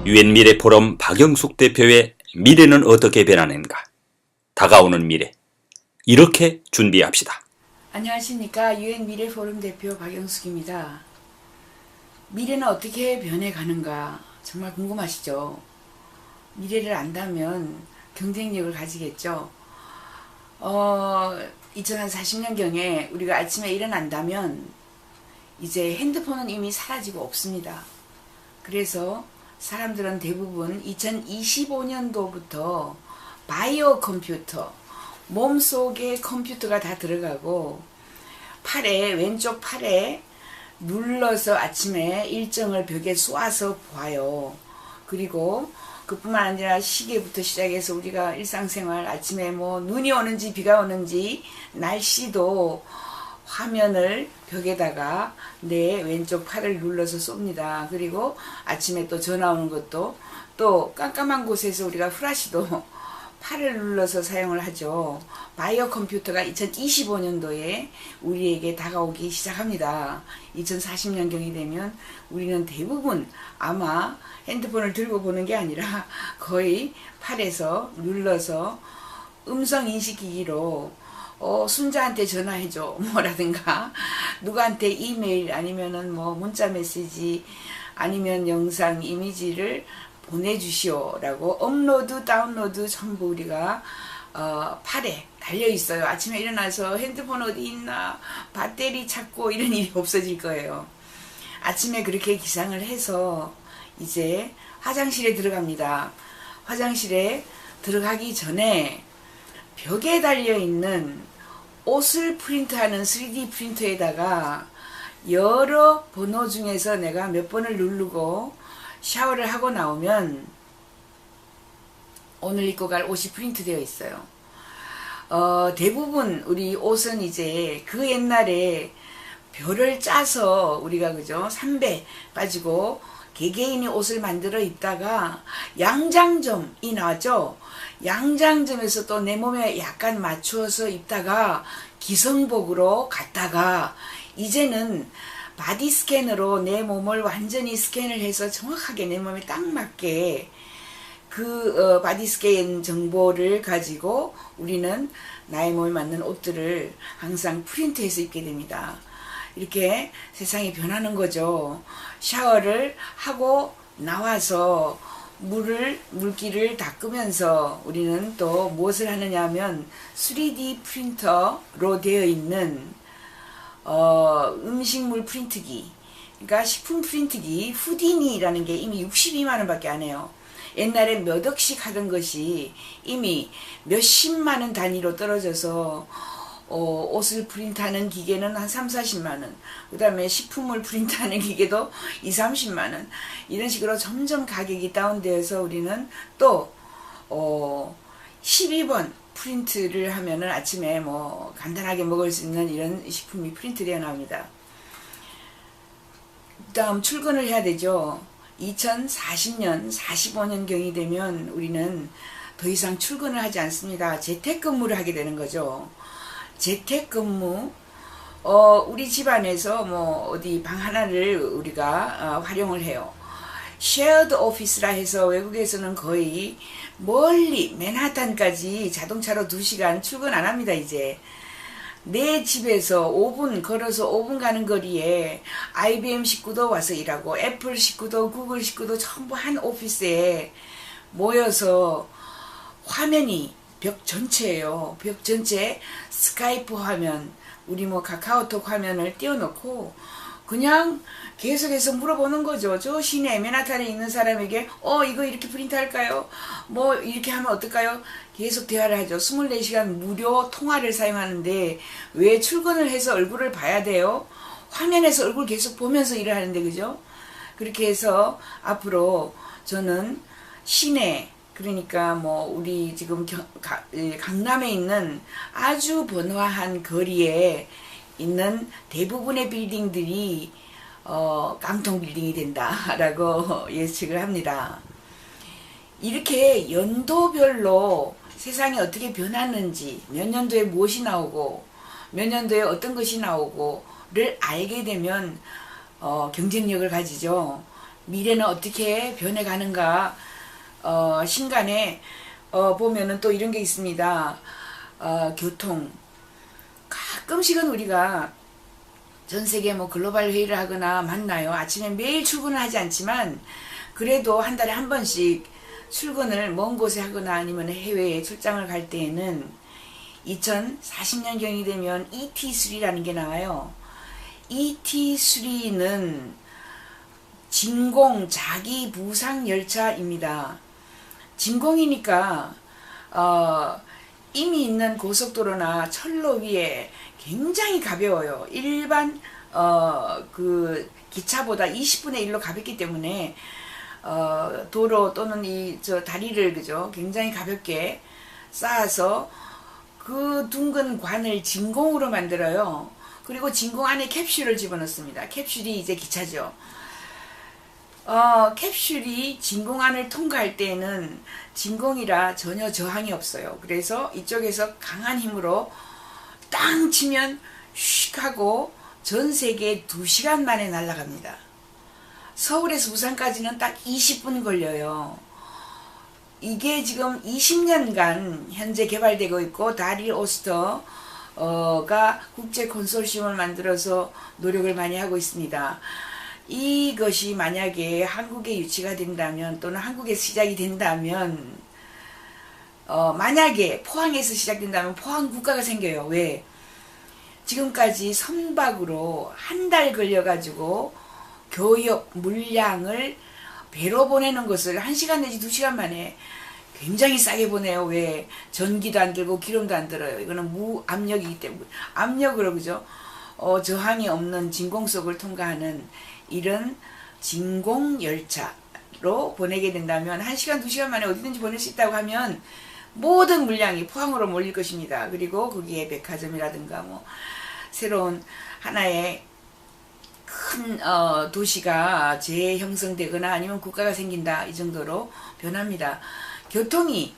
유엔 미래 포럼 박영숙 대표의 미래는 어떻게 변하는가? 다가오는 미래. 이렇게 준비합시다. 안녕하십니까. 유엔 미래 포럼 대표 박영숙입니다. 미래는 어떻게 변해가는가 정말 궁금하시죠? 미래를 안다면 경쟁력을 가지겠죠. 2040년경에 우리가 아침에 일어난다면 이제 핸드폰은 이미 사라지고 없습니다. 그래서 사람들은 대부분 2025년도부터 바이오 컴퓨터, 몸속에 컴퓨터가 다 들어가고 왼쪽 팔에 눌러서 아침에 일정을 벽에 쏘아서 봐요. 그리고 그뿐만 아니라 시계부터 시작해서 우리가 일상생활 아침에 뭐 눈이 오는지 비가 오는지 날씨도 화면을 벽에다가 내 왼쪽 팔을 눌러서 쏩니다. 그리고 아침에 또 전화 오는 것도 또 깜깜한 곳에서 우리가 후라시도 팔을 눌러서 사용을 하죠. 바이오 컴퓨터가 2025년도에 우리에게 다가오기 시작합니다. 2040년경이 되면 우리는 대부분 아마 핸드폰을 들고 보는 게 아니라 거의 팔에서 눌러서 음성인식기기로 순자한테 전화해줘 뭐라든가 누구한테 이메일 아니면은 뭐 문자 메시지 아니면 영상 이미지를 보내주시오라고 업로드 다운로드 전부 우리가 팔에 달려있어요. 아침에 일어나서 핸드폰 어디 있나 배터리 찾고 이런 일이 없어질 거예요. 아침에 그렇게 기상을 해서 이제 화장실에 들어갑니다. 화장실에 들어가기 전에 벽에 달려있는 옷을 프린트하는 3D 프린터에다가 여러 번호 중에서 내가 몇 번을 누르고 샤워를 하고 나오면 오늘 입고 갈 옷이 프린트 되어 있어요. 대부분 우리 옷은 이제 그 옛날에 별을 짜서 우리가 그죠 3배 빠지고 개개인이 옷을 만들어 입다가 양장점이 나왔죠. 양장점에서 또 내 몸에 약간 맞추어서 입다가 기성복으로 갔다가 이제는 바디 스캔으로 내 몸을 완전히 스캔을 해서 정확하게 내 몸에 딱 맞게 그 바디 스캔 정보를 가지고 우리는 나의 몸에 맞는 옷들을 항상 프린트해서 입게 됩니다. 이렇게 세상이 변하는 거죠. 샤워를 하고 나와서 물기를 닦으면서 우리는 또 무엇을 하느냐 하면 3D 프린터로 되어 있는 음식물 프린트기, 그러니까 식품 프린트기 후디니라는 게 이미 62만원 밖에 안 해요. 옛날에 몇 억씩 하던 것이 이미 몇십만원 단위로 떨어져서 옷을 프린트하는 기계는 한 3, 40만원, 그 다음에 식품을 프린트하는 기계도 2, 30만원, 이런 식으로 점점 가격이 다운되어서 우리는 또 12번 프린트를 하면은 아침에 뭐 간단하게 먹을 수 있는 이런 식품이 프린트되어 나옵니다. 다음 출근을 해야 되죠. 2040년, 45년경이 되면 우리는 더 이상 출근을 하지 않습니다. 재택근무를 하게 되는 거죠. 재택근무, 우리 집안에서 뭐 어디 방 하나를 우리가 활용을 해요. 쉐어드 오피스라 해서 외국에서는 거의 멀리 맨하탄까지 자동차로 2시간 출근 안 합니다. 이제 내 집에서 5분 걸어서 5분 가는 거리에 IBM 식구도 와서 일하고 애플 식구도 구글 식구도 전부 한 오피스에 모여서 화면이 벽 전체예요. 벽 전체에 스카이프 화면, 우리 뭐 카카오톡 화면을 띄워놓고 그냥 계속해서 물어보는 거죠. 저 시내 맨하탄에 있는 사람에게 이거 이렇게 프린트 할까요? 뭐 이렇게 하면 어떨까요? 계속 대화를 하죠. 24시간 무료 통화를 사용하는데 왜 출근을 해서 얼굴을 봐야 돼요? 화면에서 얼굴 계속 보면서 일을 하는데, 그죠? 그렇게 해서 앞으로 저는 시내, 그러니까 뭐 우리 지금 강남에 있는 아주 번화한 거리에 있는 대부분의 빌딩들이 깡통 빌딩이 된다라고 예측을 합니다. 이렇게 연도별로 세상이 어떻게 변하는지, 몇 년도에 무엇이 나오고 몇 년도에 어떤 것이 나오고를 알게 되면 경쟁력을 가지죠. 미래는 어떻게 변해가는가, 신간에 보면은 또 이런 게 있습니다. 교통. 가끔씩은 우리가 전 세계 뭐 글로벌 회의를 하거나 만나요. 아침에 매일 출근을 하지 않지만 그래도 한 달에 한 번씩 출근을 먼 곳에 하거나 아니면 해외에 출장을 갈 때에는 2040년경이 되면 ET3라는 게 나와요. ET3는 진공 자기 부상 열차입니다. 진공이니까 이미 있는 고속도로나 철로 위에 굉장히 가벼워요. 일반 그 기차보다 20분의 1로 가볍기 때문에 도로 또는 다리를 그죠 굉장히 가볍게 쌓아서 그 둥근 관을 진공으로 만들어요. 그리고 진공 안에 캡슐을 집어넣습니다. 캡슐이 이제 기차죠. 캡슐이 진공안을 통과할 때에는 진공이라 전혀 저항이 없어요. 그래서 이쪽에서 강한 힘으로 땅 치면 슉 하고 전 세계 2시간 만에 날아갑니다. 서울에서 부산까지는 딱 20분 걸려요. 이게 지금 20년간 현재 개발되고 있고 다릴 오스터가 국제 컨소시엄을 만들어서 노력을 많이 하고 있습니다. 이것이 만약에 한국에 유치가 된다면 또는 한국에서 시작이 된다면 만약에 포항에서 시작된다면 포항 국가가 생겨요. 왜? 지금까지 선박으로 한 달 걸려가지고 교역 물량을 배로 보내는 것을 1시간 내지 2시간 만에 굉장히 싸게 보내요. 왜? 전기도 안 들고 기름도 안 들어요. 이거는 무압력이기 때문에 압력으로 그죠? 저항이 없는 진공 속을 통과하는 이런 진공 열차로 보내게 된다면 1시간 2시간 만에 어디든지 보낼 수 있다고 하면 모든 물량이 포항으로 몰릴 것입니다. 그리고 거기에 백화점이라든가 뭐 새로운 하나의 큰 도시가 재형성되거나 아니면 국가가 생긴다 이 정도로 변합니다. 교통이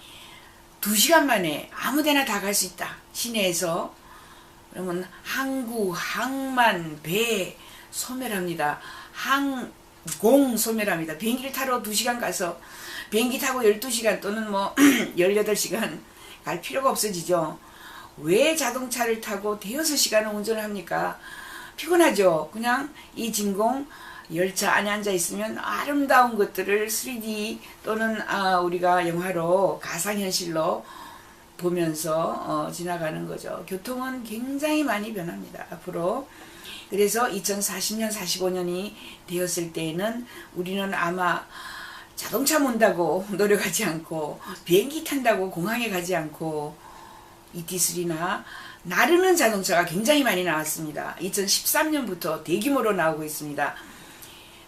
2시간 만에 아무데나 다 갈 수 있다. 시내에서. 그러면 항구, 항만, 배 소멸합니다. 항공 소멸합니다. 비행기를 타러 2시간 가서 비행기 타고 12시간 또는 뭐 18시간 갈 필요가 없어지죠. 왜 자동차를 타고 대여섯 시간을 운전을 합니까? 피곤하죠. 그냥 이 진공 열차 안에 앉아 있으면 아름다운 것들을 3D 또는 우리가 영화로 가상현실로 보면서 지나가는 거죠. 교통은 굉장히 많이 변합니다. 앞으로. 그래서 2040년, 45년이 되었을 때에는 우리는 아마 자동차 몬다고 노력하지 않고 비행기 탄다고 공항에 가지 않고 ET3나 나르는 자동차가 굉장히 많이 나왔습니다. 2013년부터 대규모로 나오고 있습니다.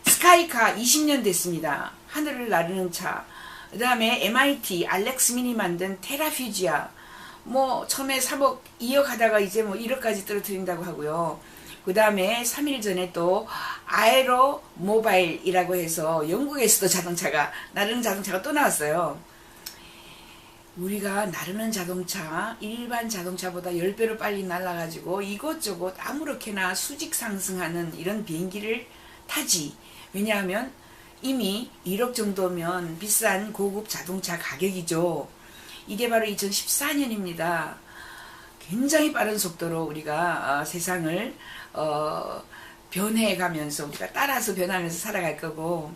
스카이카 20년 됐습니다. 하늘을 나르는 차. 그 다음에 MIT 알렉스 민이 만든 테라퓨지아. 뭐 처음에 3억, 2억 하다가 이제 뭐 1억까지 떨어뜨린다고 하고요. 그 다음에 3일 전에 또 아에로 모바일이라고 해서 영국에서도 나르는 자동차가 또 나왔어요. 우리가 나르는 자동차, 일반 자동차보다 10배로 빨리 날아가지고 이것저것 아무렇게나 수직 상승하는 이런 비행기를 타지. 왜냐하면 이미 1억 정도면 비싼 고급 자동차 가격이죠. 이게 바로 2014년입니다. 굉장히 빠른 속도로 우리가 세상을 변해가면서 우리가 따라서 변하면서 살아갈 거고,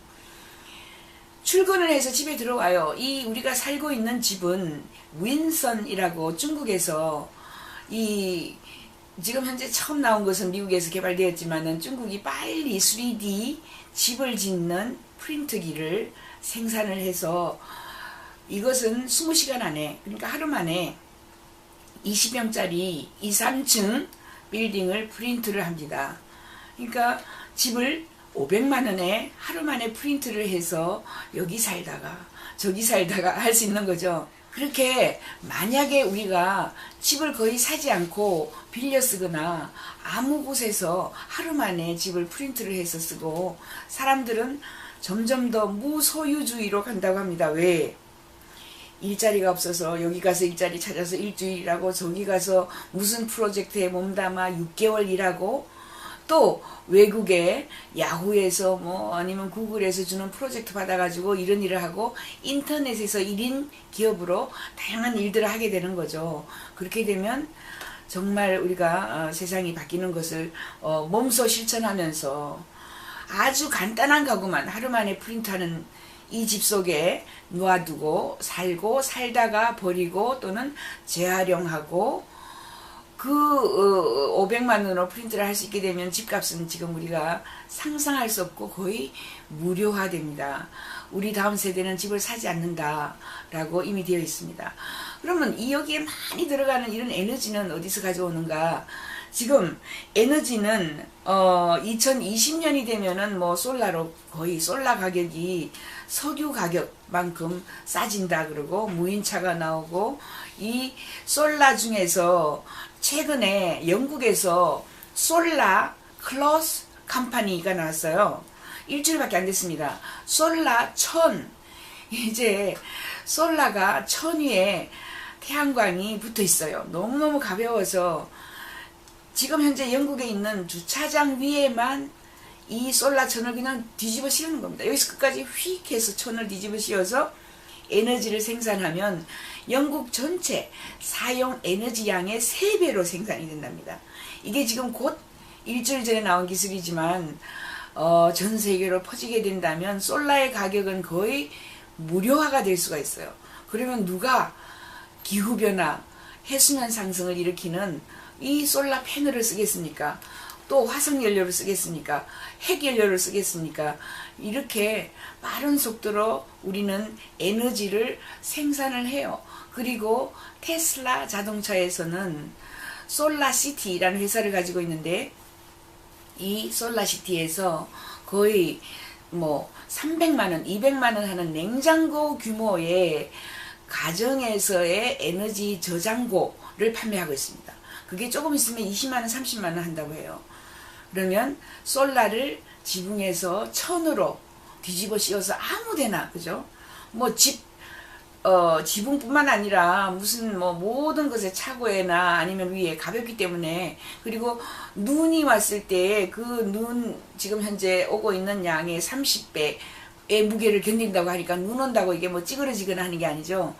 출근을 해서 집에 들어와요. 이 우리가 살고 있는 집은 윈선이라고 중국에서 지금 현재 처음 나온 것은 미국에서 개발되었지만은 중국이 빨리 3D 집을 짓는 프린트기를 생산을 해서 이것은 20시간 안에, 그러니까 하루 만에 20평짜리 2, 3층 빌딩을 프린트를 합니다. 그러니까 집을 500만 원에 하루 만에 프린트를 해서 여기 살다가 저기 살다가 할 수 있는 거죠. 그렇게 만약에 우리가 집을 거의 사지 않고 빌려 쓰거나 아무 곳에서 하루 만에 집을 프린트를 해서 쓰고, 사람들은 점점 더 무소유주의로 간다고 합니다. 왜? 일자리가 없어서 여기 가서 일자리 찾아서 일주일 일하고 저기 가서 무슨 프로젝트에 몸담아 6개월 일하고 또 외국에 야후에서 뭐 아니면 구글에서 주는 프로젝트 받아가지고 이런 일을 하고 인터넷에서 1인 기업으로 다양한 일들을 하게 되는 거죠. 그렇게 되면 정말 우리가 세상이 바뀌는 것을 몸소 실천하면서 아주 간단한 가구만 하루 만에 프린트하는 이 집 속에 놓아두고 살고 살다가 버리고 또는 재활용하고 그 500만 원으로 프린트를 할 수 있게 되면 집값은 지금 우리가 상상할 수 없고 거의 무료화됩니다. 우리 다음 세대는 집을 사지 않는다라고 이미 되어 있습니다. 그러면 이 여기에 많이 들어가는 이런 에너지는 어디서 가져오는가? 지금 에너지는 2020년이 되면은 뭐 솔라로 거의 솔라 가격이 석유 가격만큼 싸진다 그러고 무인차가 나오고 이 솔라 중에서 최근에 영국에서 솔라 클로스 컴퍼니가 나왔어요. 일주일밖에 안 됐습니다. 솔라 1000 이제 솔라가 1000 위에 태양광이 붙어 있어요. 너무너무 가벼워서 지금 현재 영국에 있는 주차장 위에만 이 솔라 천을 그냥 뒤집어 씌우는 겁니다. 여기서 끝까지 휙 해서 천을 뒤집어 씌워서 에너지를 생산하면 영국 전체 사용 에너지 양의 3배로 생산이 된답니다. 이게 지금 곧 일주일 전에 나온 기술이지만 전 세계로 퍼지게 된다면 솔라의 가격은 거의 무료화가 될 수가 있어요. 그러면 누가 기후변화, 해수면 상승을 일으키는 이 솔라 패널을 쓰겠습니까? 또 화석연료를 쓰겠습니까? 핵연료를 쓰겠습니까? 이렇게 빠른 속도로 우리는 에너지를 생산을 해요. 그리고 테슬라 자동차에서는 솔라시티라는 회사를 가지고 있는데 이 솔라시티에서 거의 뭐 300만원, 200만원 하는 냉장고 규모의 가정에서의 에너지 저장고를 판매하고 있습니다. 그게 조금 있으면 20만원, 30만원 한다고 해요. 그러면 솔라를 지붕에서 천으로 뒤집어 씌워서 아무데나, 그죠? 뭐 지붕뿐만 아니라 무슨 뭐 모든 것의 차고에나 아니면 위에 가볍기 때문에, 그리고 눈이 왔을 때 그 눈 지금 현재 오고 있는 양의 30배의 무게를 견딘다고 하니까 눈 온다고 이게 뭐 찌그러지거나 하는 게 아니죠.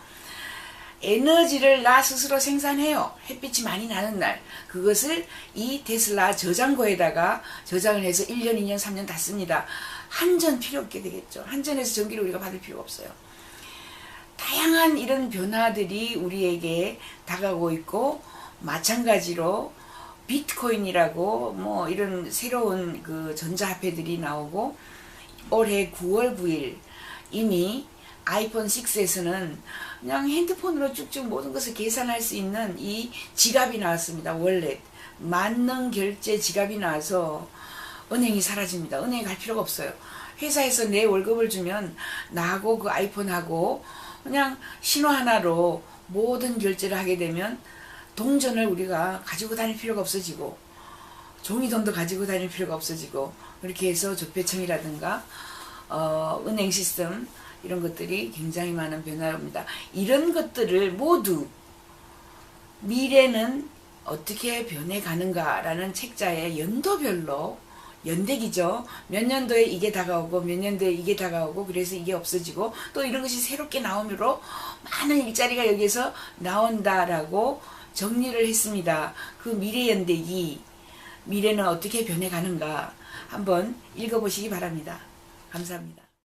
에너지를 나 스스로 생산해요. 햇빛이 많이 나는 날. 그것을 이 테슬라 저장고에다가 저장을 해서 1년, 2년, 3년 다 씁니다. 한전 필요 없게 되겠죠. 한전에서 전기를 우리가 받을 필요가 없어요. 다양한 이런 변화들이 우리에게 다가오고 있고, 마찬가지로 비트코인이라고 뭐 이런 새로운 그 전자화폐들이 나오고, 올해 9월 9일 이미 아이폰 6에서는 그냥 핸드폰으로 쭉쭉 모든 것을 계산할 수 있는 이 지갑이 나왔습니다. 월렛, 만능 결제 지갑이 나와서 은행이 사라집니다. 은행에 갈 필요가 없어요. 회사에서 내 월급을 주면 나하고 그 아이폰하고 그냥 신호 하나로 모든 결제를 하게 되면 동전을 우리가 가지고 다닐 필요가 없어지고 종이돈도 가지고 다닐 필요가 없어지고, 그렇게 해서 조폐청이라든가 은행 시스템 이런 것들이 굉장히 많은 변화입니다. 이런 것들을 모두 미래는 어떻게 변해가는가라는 책자의 연도별로, 연대기죠. 몇 년도에 이게 다가오고 몇 년도에 이게 다가오고 그래서 이게 없어지고 또 이런 것이 새롭게 나오므로 많은 일자리가 여기서 나온다라고 정리를 했습니다. 그 미래 연대기, 미래는 어떻게 변해가는가 한번 읽어보시기 바랍니다. 감사합니다.